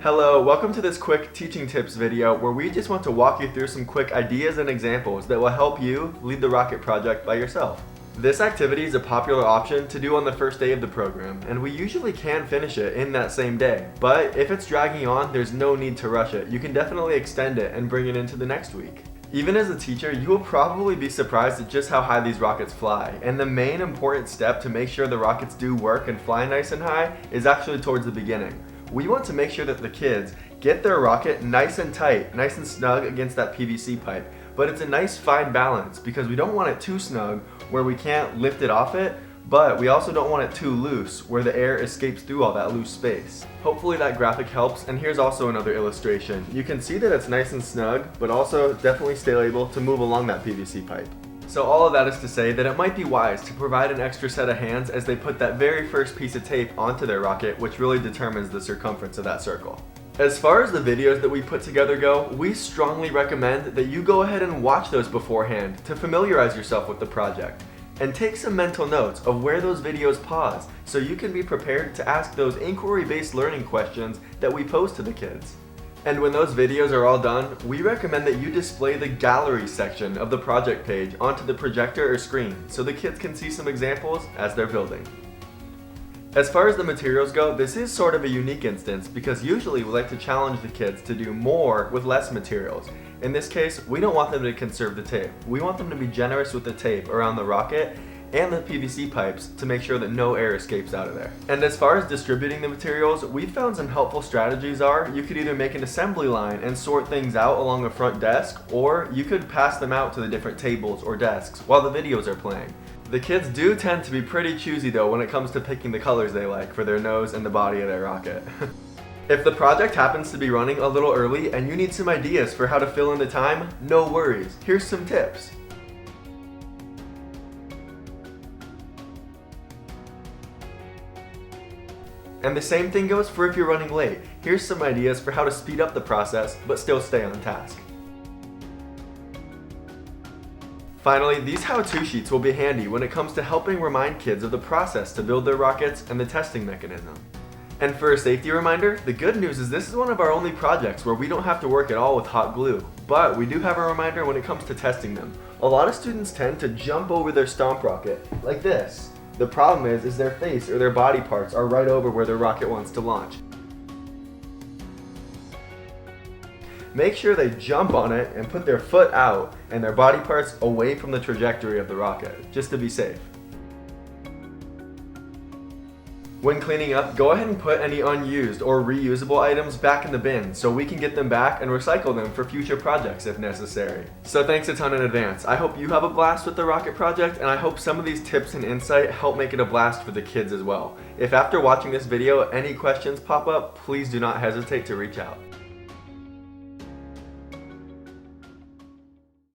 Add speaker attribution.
Speaker 1: Hello, welcome to this quick teaching tips video where we just want to walk you through some quick ideas and examples that will help you lead the rocket project by yourself. This activity is a popular option to do on the first day of the program, and we usually can finish it in that same day. But if it's dragging on, there's no need to rush it. You can definitely extend it and bring it into the next week. Even as a teacher, you will probably be surprised at just how high these rockets fly, and the main important step to make sure the rockets do work and fly nice and high is actually towards the beginning. We want to make sure that the kids get their rocket nice and tight, nice and snug against that PVC pipe. But it's a nice fine balance because we don't want it too snug where we can't lift it off it, but we also don't want it too loose where the air escapes through all that loose space. Hopefully that graphic helps, and here's also another illustration. You can see that it's nice and snug, but also definitely still able to move along that PVC pipe. So all of that is to say that it might be wise to provide an extra set of hands as they put that very first piece of tape onto their rocket, which really determines the circumference of that circle. As far as the videos that we put together go, we strongly recommend that you go ahead and watch those beforehand to familiarize yourself with the project. And take some mental notes of where those videos pause so you can be prepared to ask those inquiry-based learning questions that we pose to the kids. And when those videos are all done, we recommend that you display the gallery section of the project page onto the projector or screen so the kids can see some examples as they're building. As far as the materials go, this is sort of a unique instance because usually we like to challenge the kids to do more with less materials. In this case, we don't want them to conserve the tape. We want them to be generous with the tape around the rocket and the PVC pipes to make sure that no air escapes out of there. And as far as distributing the materials, we found some helpful strategies are you could either make an assembly line and sort things out along the front desk, or you could pass them out to the different tables or desks while the videos are playing. The kids do tend to be pretty choosy though when it comes to picking the colors they like for their nose and the body of their rocket. If the project happens to be running a little early and you need some ideas for how to fill in the time, no worries. Here's some tips. And the same thing goes for if you're running late. Here's some ideas for how to speed up the process but still stay on task. Finally, these how-to sheets will be handy when it comes to helping remind kids of the process to build their rockets and the testing mechanism. And for a safety reminder, the good news is this is one of our only projects where we don't have to work at all with hot glue, but we do have a reminder when it comes to testing them. A lot of students tend to jump over their stomp rocket, like this. The problem is their face or their body parts are right over where their rocket wants to launch. Make sure they jump on it and put their foot out and their body parts away from the trajectory of the rocket, just to be safe. When cleaning up, go ahead and put any unused or reusable items back in the bin so we can get them back and recycle them for future projects if necessary. So thanks a ton in advance. I hope you have a blast with the rocket project, and I hope some of these tips and insight help make it a blast for the kids as well. If after watching this video any questions pop up, please do not hesitate to reach out.